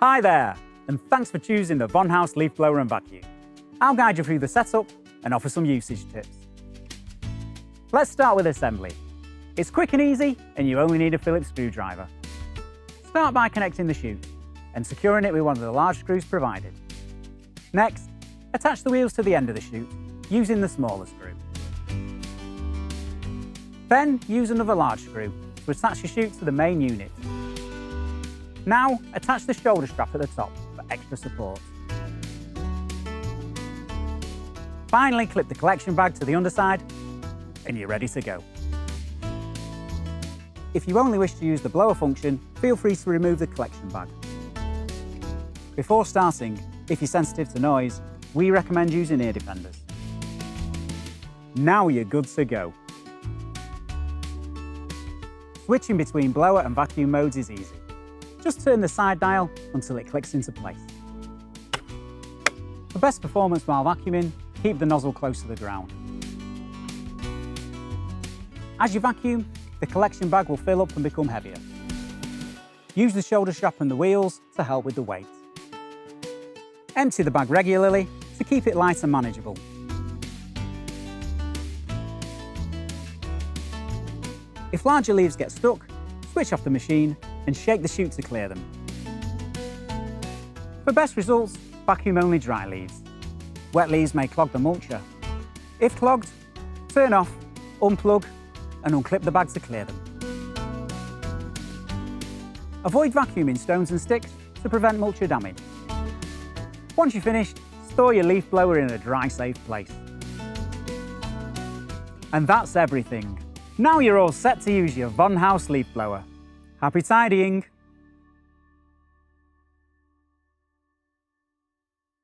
Hi there, and thanks for choosing the Vonhaus leaf blower and vacuum. I'll guide you through the setup and offer some usage tips. Let's start with assembly. It's quick and easy, and you only need a Phillips screwdriver. Start by connecting the chute and securing it with one of the large screws provided. Next, attach the wheels to the end of the chute using the smaller screw. Then use another large screw to attach the chute to the main unit. Now attach the shoulder strap at the top for extra support. Finally, clip the collection bag to the underside and you're ready to go. If you only wish to use the blower function, feel free to remove the collection bag. Before starting, if you're sensitive to noise, we recommend using ear defenders. Now you're good to go. Switching between blower and vacuum modes is easy. Just turn the side dial until it clicks into place. For best performance while vacuuming, keep the nozzle close to the ground. As you vacuum, the collection bag will fill up and become heavier. Use the shoulder strap and the wheels to help with the weight. Empty the bag regularly to keep it light and manageable. If larger leaves get stuck, switch off the machine and shake the chute to clear them. For best results, vacuum only dry leaves. Wet leaves may clog the mulcher. If clogged, turn off, unplug and unclip the bag to clear them. Avoid vacuuming stones and sticks to prevent mulcher damage. Once you're finished, store your leaf blower in a dry, safe place. And that's everything. Now you're all set to use your Vonhaus leaf blower. Happy tidying!